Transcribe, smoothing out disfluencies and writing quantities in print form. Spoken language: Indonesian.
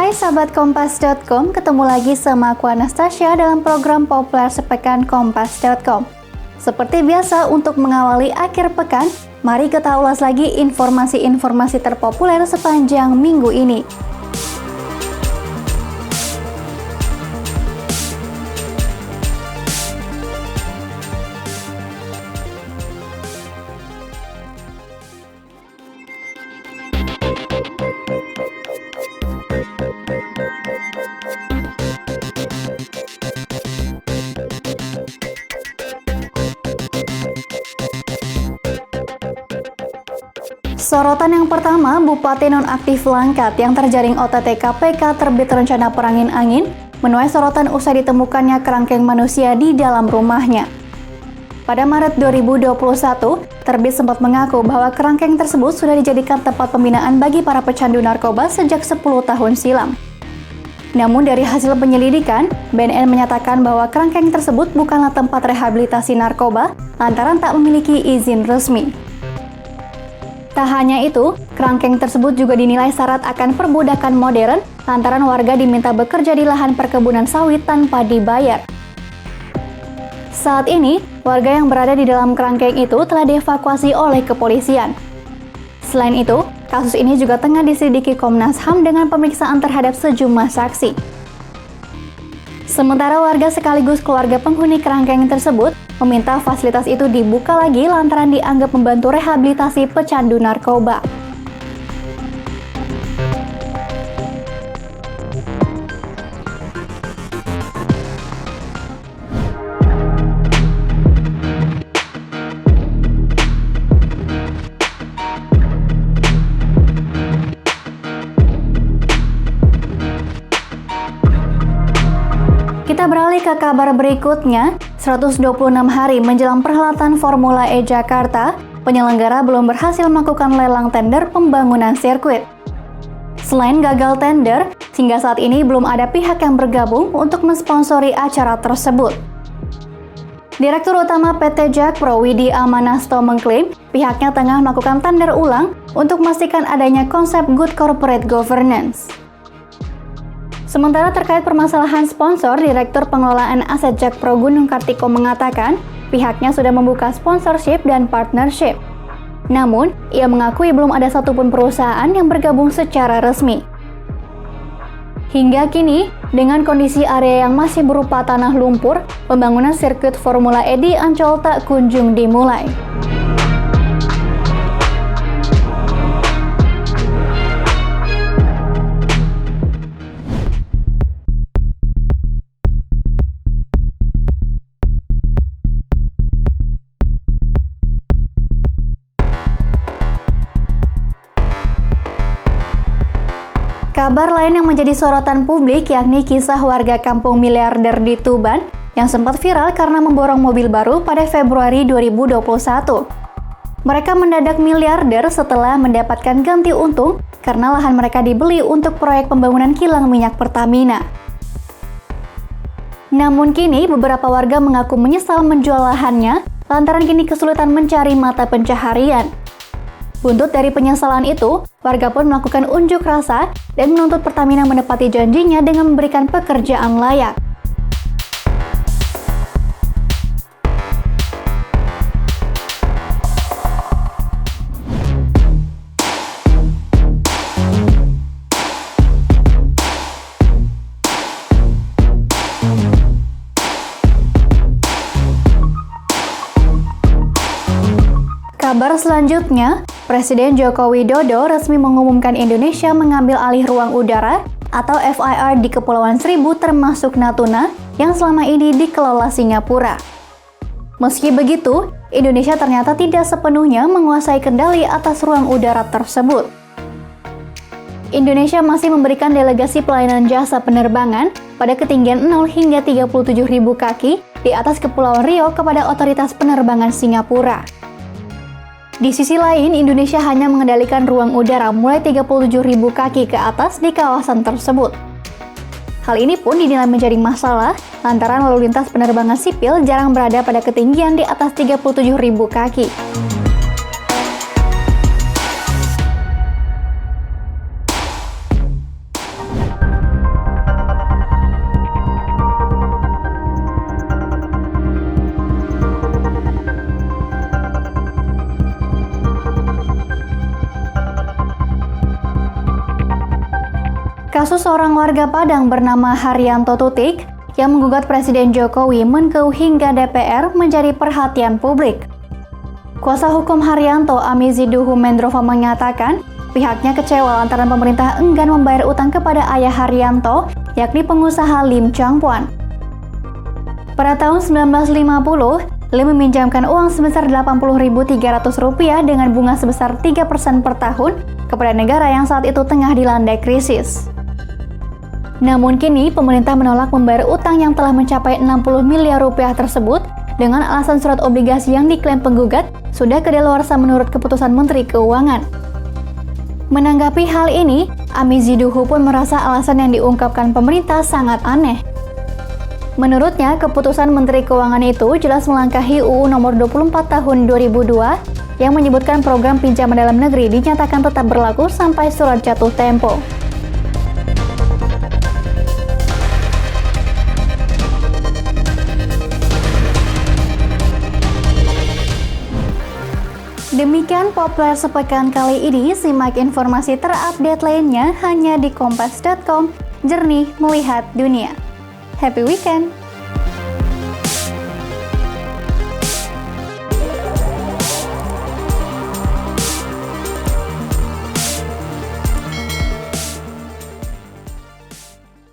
Hai sahabat Kompas.com, ketemu lagi sama aku Anastasia dalam program populer sepekan Kompas.com. Seperti biasa untuk mengawali akhir pekan, mari kita ulas lagi informasi-informasi terpopuler sepanjang minggu ini. Sorotan yang pertama, Bupati nonaktif Langkat yang terjaring OTT KPK terbit rencana perangin angin, menuai sorotan usai ditemukannya kerangkeng manusia di dalam rumahnya. Pada Maret 2021, terbit sempat mengaku bahwa kerangkeng tersebut sudah dijadikan tempat pembinaan bagi para pecandu narkoba sejak 10 tahun silam. Namun dari hasil penyelidikan, BNN menyatakan bahwa kerangkeng tersebut bukanlah tempat rehabilitasi narkoba lantaran tak memiliki izin resmi. Tak hanya itu, kerangkeng tersebut juga dinilai syarat akan perbudakan modern lantaran warga diminta bekerja di lahan perkebunan sawit tanpa dibayar. Saat ini, warga yang berada di dalam kerangkeng itu telah dievakuasi oleh kepolisian. Selain itu, kasus ini juga tengah diselidiki Komnas HAM dengan pemeriksaan terhadap sejumlah saksi. Sementara warga sekaligus keluarga penghuni kerangkeng tersebut meminta fasilitas itu dibuka lagi lantaran dianggap membantu rehabilitasi pecandu narkoba. Kita beralih ke kabar berikutnya. 126 hari menjelang perhelatan Formula E Jakarta, penyelenggara belum berhasil melakukan lelang tender pembangunan sirkuit. Selain gagal tender, hingga saat ini belum ada pihak yang bergabung untuk mensponsori acara tersebut. Direktur Utama PT Jakpro Widi Amanasto mengklaim pihaknya tengah melakukan tender ulang untuk memastikan adanya konsep good corporate governance. Sementara terkait permasalahan sponsor, Direktur Pengelolaan Aset Jakpro Gunung Kartiko mengatakan pihaknya sudah membuka sponsorship dan partnership. Namun, ia mengakui belum ada satupun perusahaan yang bergabung secara resmi. Hingga kini, dengan kondisi area yang masih berupa tanah lumpur, pembangunan sirkuit Formula E di Ancol tak kunjung dimulai. Kabar lain yang menjadi sorotan publik yakni kisah warga kampung miliarder di Tuban yang sempat viral karena memborong mobil baru pada Februari 2021. Mereka mendadak miliarder setelah mendapatkan ganti untung karena lahan mereka dibeli untuk proyek pembangunan kilang minyak Pertamina. Namun kini beberapa warga mengaku menyesal menjual lahannya lantaran kini kesulitan mencari mata pencaharian. Buntut dari penyesalan itu, warga pun melakukan unjuk rasa dan menuntut Pertamina menepati janjinya dengan memberikan pekerjaan layak. Kabar selanjutnya, Presiden Joko Widodo resmi mengumumkan Indonesia mengambil alih ruang udara atau FIR di Kepulauan Seribu termasuk Natuna yang selama ini dikelola Singapura. Meski begitu, Indonesia ternyata tidak sepenuhnya menguasai kendali atas ruang udara tersebut. Indonesia masih memberikan delegasi pelayanan jasa penerbangan pada ketinggian 0 hingga 37.000 kaki di atas Kepulauan Riau kepada otoritas penerbangan Singapura. Di sisi lain, Indonesia hanya mengendalikan ruang udara mulai 37.000 kaki ke atas di kawasan tersebut. Hal ini pun dinilai menjadi masalah lantaran lalu lintas penerbangan sipil jarang berada pada ketinggian di atas 37.000 kaki. Kasus seorang warga Padang bernama Haryanto Tutik yang menggugat Presiden Jokowi Menkeu hingga DPR menjadi perhatian publik. Kuasa hukum Haryanto, Amiziduhu Mendrova, mengatakan pihaknya kecewa lantaran pemerintah enggan membayar utang kepada ayah Haryanto, yakni pengusaha Lim Chang Puan. Pada tahun 1950, Lim meminjamkan uang sebesar Rp80.300 dengan bunga sebesar 3% per tahun kepada negara yang saat itu tengah dilanda krisis. Namun kini pemerintah menolak membayar utang yang telah mencapai 60 miliar rupiah tersebut dengan alasan surat obligasi yang diklaim penggugat sudah kadaluarsa menurut keputusan Menteri Keuangan. Menanggapi hal ini, Amiziduhu pun merasa alasan yang diungkapkan pemerintah sangat aneh. Menurutnya, keputusan Menteri Keuangan itu jelas melangkahi UU Nomor 24 Tahun 2002 yang menyebutkan program pinjaman dalam negeri dinyatakan tetap berlaku sampai surat jatuh tempo. Demikian Populer sepekan kali ini. Simak informasi terupdate lainnya hanya di kompas.com. Jernih melihat dunia. Happy weekend!